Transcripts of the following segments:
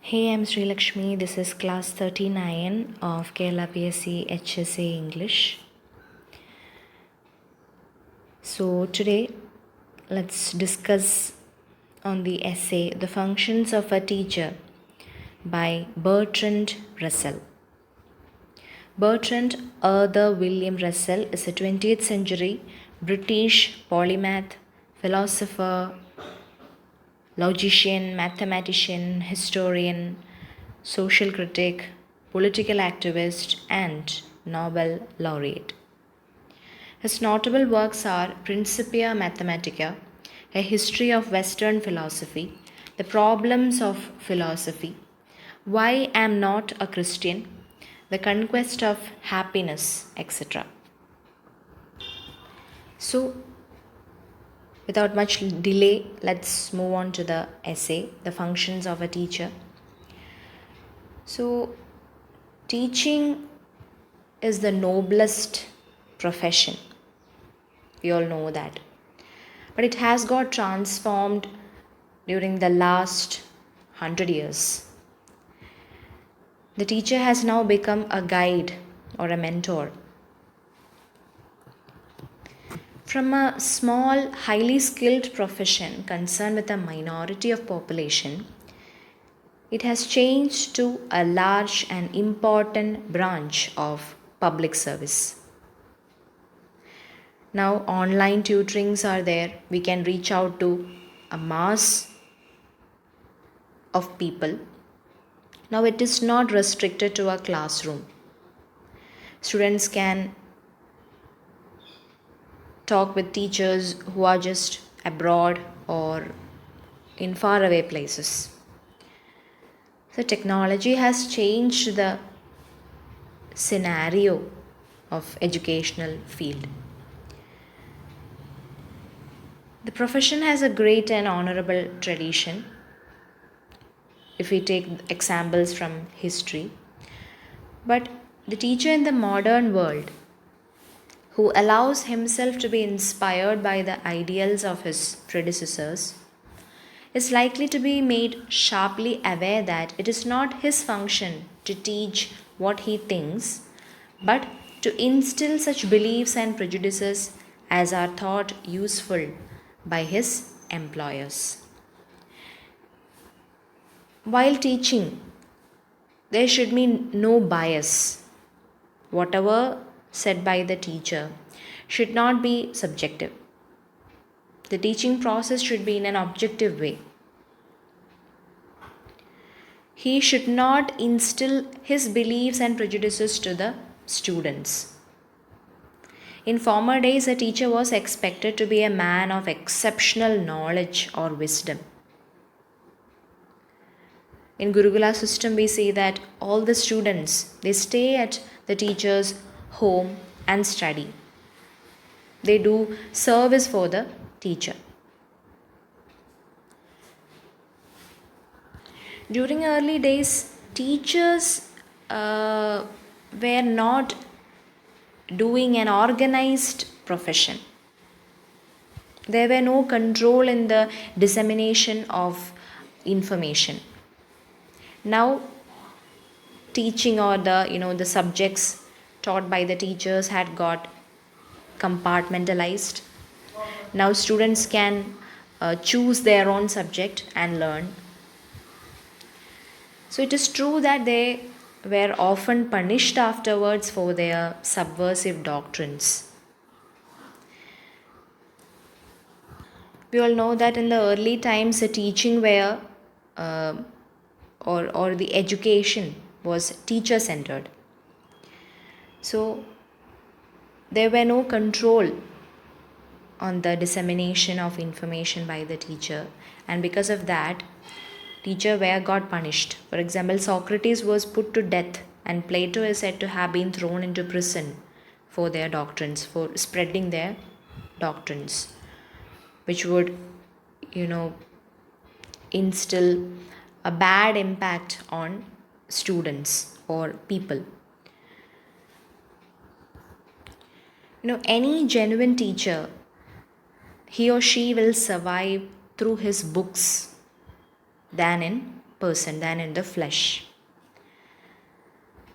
Hey, I'm Sri Lakshmi. This is class 39 of Kerala PSC HSA English. So, today let's discuss on the essay The Functions of a Teacher by Bertrand Russell. Bertrand Arthur William Russell is a 20th century British polymath, philosopher, logician, mathematician, historian, social critic, political activist, and Nobel laureate. His notable works are Principia Mathematica, A History of Western Philosophy, The Problems of Philosophy, Why I Am Not a Christian, The Conquest of Happiness, etc. So, without much delay, let's move on to the essay, The Functions of a Teacher. So, teaching is the noblest profession. We all know that. But it has got transformed during the last 100 years. The teacher has now become a guide or a mentor. From a small, highly skilled profession concerned with a minority of population, it has changed to a large and important branch of public service. Now, online tutorings are there. We can reach out to a mass of people. Now, it is not restricted to a classroom. Students can talk with teachers who are just abroad or in faraway places. So, technology has changed the scenario of educational field. The profession has a great and honorable tradition. If we take examples from history, but the teacher in the modern world who allows himself to be inspired by the ideals of his predecessors is likely to be made sharply aware that it is not his function to teach what he thinks, but to instill such beliefs and prejudices as are thought useful by his employers. While teaching, there should be no bias. Whatever said by the teacher should not be subjective. The teaching process should be in an objective way. He should not instill his beliefs and prejudices to the students. In former days, a teacher was expected to be a man of exceptional knowledge or wisdom. In Gurukula system, we see that all the students, they stay at the teacher's home and study. They do service for the teacher. During early days, teachers were not doing an organized profession. There were no control in the dissemination of information. Now, teaching or the subjects taught by the teachers had got compartmentalized. Now students can choose their own subject and learn. So it is true that they were often punished afterwards for their subversive doctrines. We all know that in the early times the teaching were or the education was teacher centered. So there were no control on the dissemination of information by the teacher, and because of that teacher were got punished. For example, Socrates was put to death and Plato is said to have been thrown into prison for their doctrines, for spreading their doctrines, which would instill a bad impact on students or people. Any genuine teacher, he or she will survive through his books than in person than in the flesh.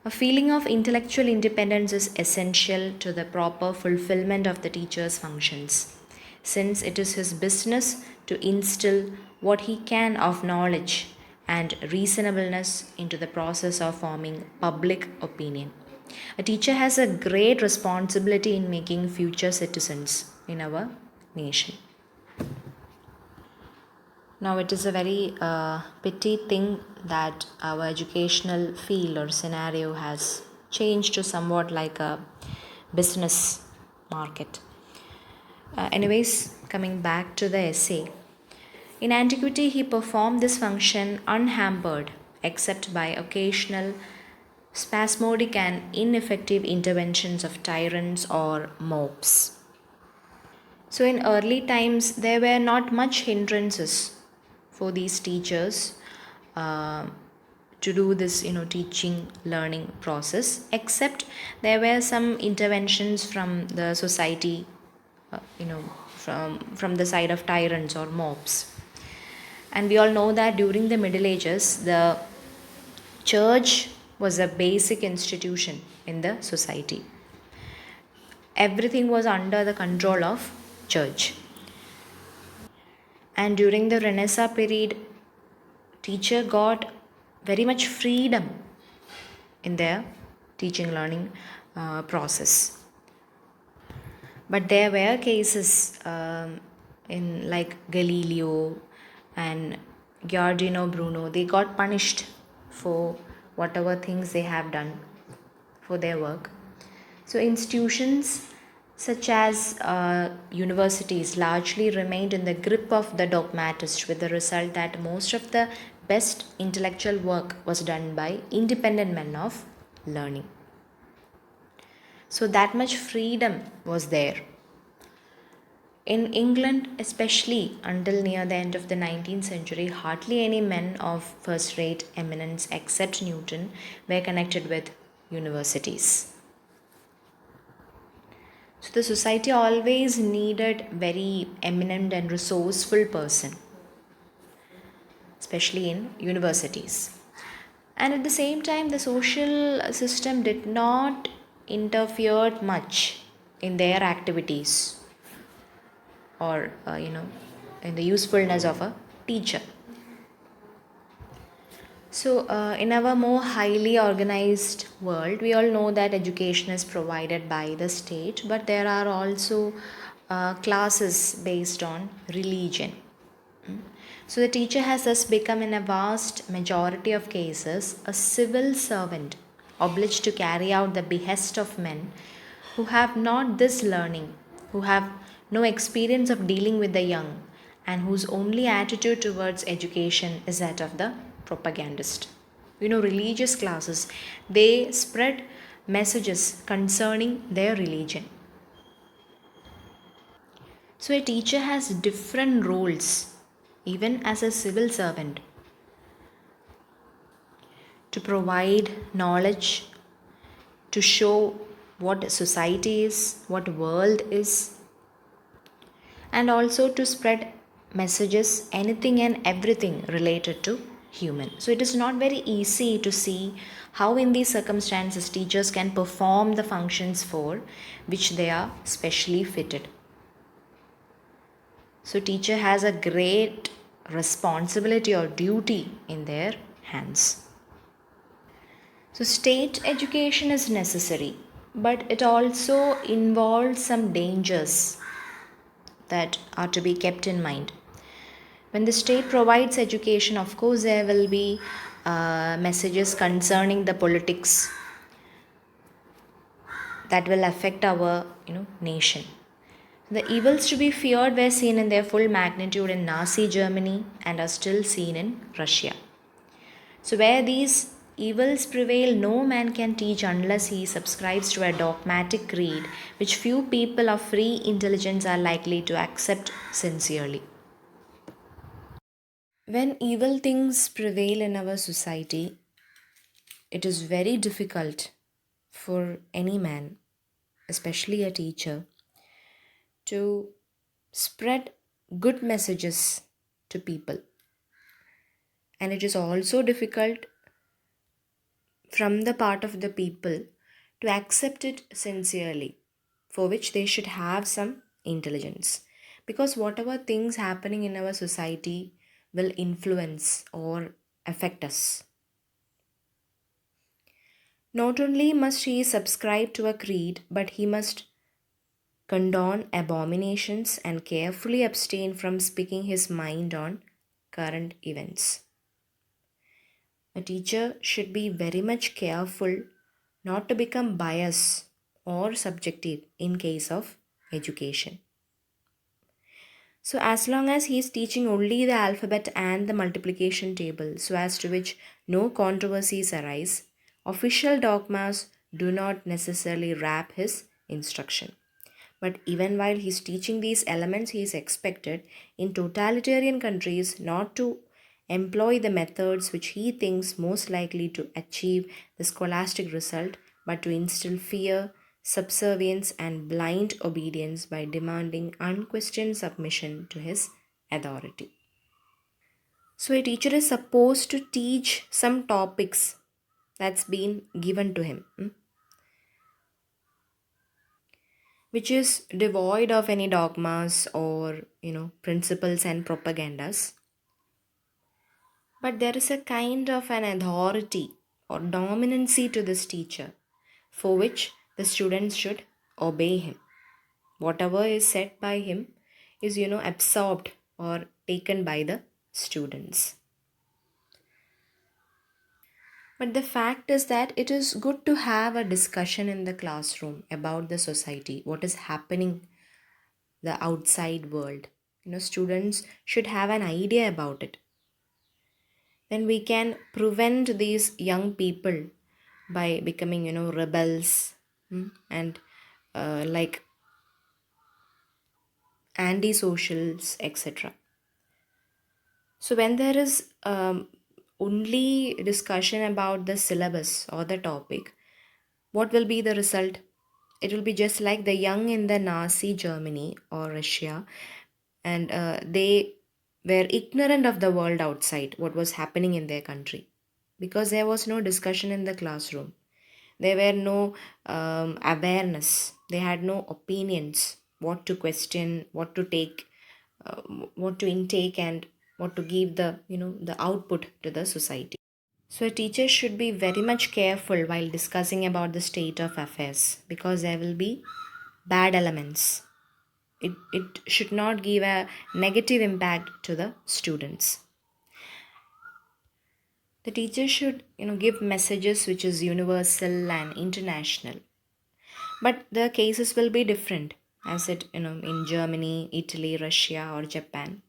A feeling of intellectual independence is essential to the proper fulfillment of the teacher's functions, since it is his business to instill what he can of knowledge and reasonableness into the process of forming public opinion. A teacher has a great responsibility in making future citizens in our nation. Now, it is a very pity thing that our educational field or scenario has changed to somewhat like a business market. Anyways, coming back to the essay. In antiquity, he performed this function unhampered, except by occasional spasmodic and ineffective interventions of tyrants or mobs. So, in early times, there were not much hindrances for these teachers uh, to do this, teaching learning process, except there were some interventions from the society, from the side of tyrants or mobs. And we all know that during the Middle Ages, the church was a basic institution in the society. Everything was under the control of church. And during the Renaissance period, teacher got very much freedom in their teaching learning process. But there were cases in like Galileo and Giordano Bruno. They got punished for whatever things they have done for their work. So institutions such as universities largely remained in the grip of the dogmatist, with the result that most of the best intellectual work was done by independent men of learning. So that much freedom was there. In England, especially until near the end of the 19th century, hardly any men of first rate eminence except Newton were connected with universities. So the society always needed very eminent and resourceful person, especially in universities. And at the same time, the social system did not interfere much in their activities or in the usefulness of a teacher. So, in our more highly organized world, we all know that education is provided by the state, but there are also classes based on religion. So, the teacher has thus become, in a vast majority of cases, a civil servant obliged to carry out the behest of men who have not this learning, who have no experience of dealing with the young, and whose only attitude towards education is that of the propagandist. Religious classes, they spread messages concerning their religion. So, a teacher has different roles, even as a civil servant, to provide knowledge, to show what society is, what world is, and also to spread messages, anything and everything related to human. So it is not very easy to see how in these circumstances teachers can perform the functions for which they are specially fitted. So teacher has a great responsibility or duty in their hands. So state education is necessary, but it also involves some dangers that are to be kept in mind. When the state provides education, of course, there will be messages concerning the politics that will affect our nation. The evils to be feared were seen in their full magnitude in Nazi Germany and are still seen in Russia. So, where these evils prevail, no man can teach unless he subscribes to a dogmatic creed which few people of free intelligence are likely to accept sincerely. When evil things prevail in our society, it is very difficult for any man, especially a teacher, to spread good messages to people. And it is also difficult from the part of the people to accept it sincerely, for which they should have some intelligence. Because whatever things happening in our society will influence or affect us. Not only must he subscribe to a creed, but he must condone abominations and carefully abstain from speaking his mind on current events. A teacher should be very much careful not to become biased or subjective in case of education. So, as long as he is teaching only the alphabet and the multiplication table, so as to which no controversies arise, official dogmas do not necessarily wrap his instruction. But even while he's teaching these elements, he is expected in totalitarian countries not to employ the methods which he thinks most likely to achieve the scholastic result, but to instill fear, subservience, and blind obedience by demanding unquestioned submission to his authority. So, a teacher is supposed to teach some topics that's been given to him, which is devoid of any dogmas or principles and propagandas, but there is a kind of an authority or dominancy to this teacher for which the students should obey him. Whatever is said by him is absorbed or taken by the students. But the fact is that it is good to have a discussion in the classroom about the society, what is happening the outside world. Students should have an idea about it. Then we can prevent these young people by becoming rebels, and like anti-socials, etc. So when there is only discussion about the syllabus or the topic, what will be the result? It will be just like the young in the Nazi Germany or Russia, and they were ignorant of the world outside, what was happening in their country, because there was no discussion in the classroom. There were no awareness. They had no opinions, what to question, what to take, uh, what to intake, and what to give the output to the society. So a teacher should be very much careful while discussing about the state of affairs, because there will be bad elements. It should not give a negative impact to the students. The teacher should give messages which is universal and international. But the cases will be different, as it in Germany, Italy, Russia, or Japan.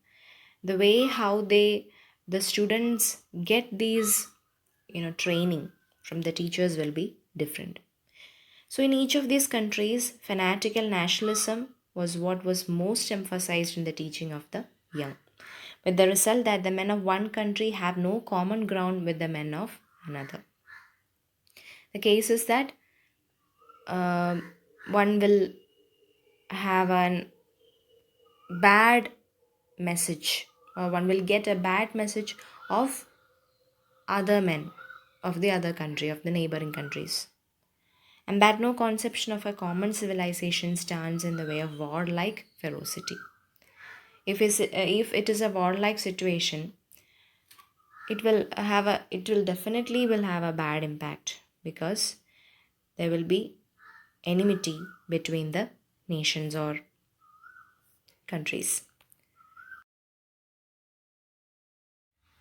The way how the students get these training from the teachers will be different. So in each of these countries, fanatical nationalism was what was most emphasized in the teaching of the young, with the result that the men of one country have no common ground with the men of another. The case is that one will have an bad message, or one will get a bad message of other men of the other country, of the neighboring countries, and that no conception of a common civilization stands in the way of warlike ferocity. If it is a warlike situation, it will definitely will have a bad impact, because there will be enmity between the nations or countries.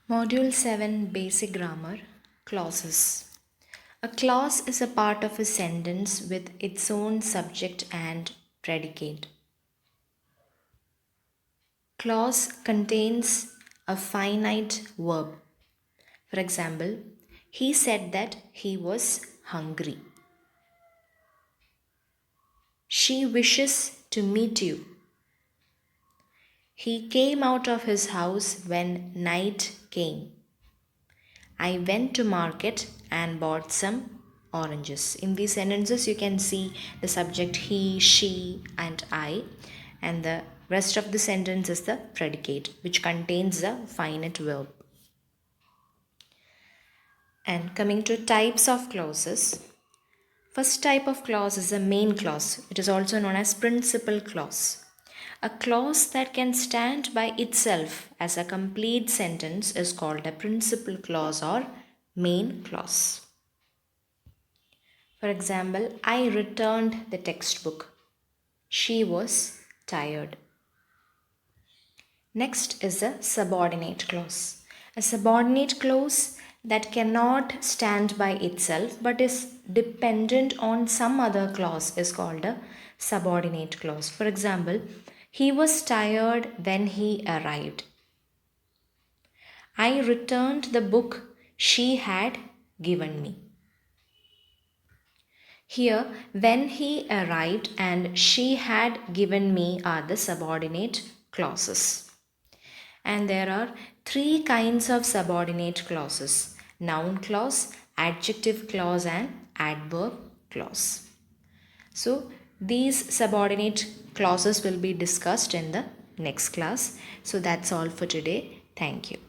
Module 7, Basic Grammar. Clauses. A clause is a part of a sentence with its own subject and predicate. Clause contains a finite verb. For example, he said that he was hungry. She wishes to meet you. He came out of his house when night came. I went to market and bought some oranges. In these sentences, you can see the subject he, she, and I, and the rest of the sentence is the predicate, which contains the finite verb. And coming to types of clauses, first type of clause is a main clause. It is also known as principal clause. A clause that can stand by itself as a complete sentence is called a principal clause or main clause. For example, I returned the textbook. She was tired. Next is a subordinate clause. A subordinate clause that cannot stand by itself but is dependent on some other clause is called a subordinate clause. For example, he was tired when he arrived. I returned the book she had given me. Here, when he arrived and she had given me are the subordinate clauses. And there are three kinds of subordinate clauses: noun clause, adjective clause, and adverb clause. So, these subordinate clauses will be discussed in the next class. So, that's all for today. Thank you.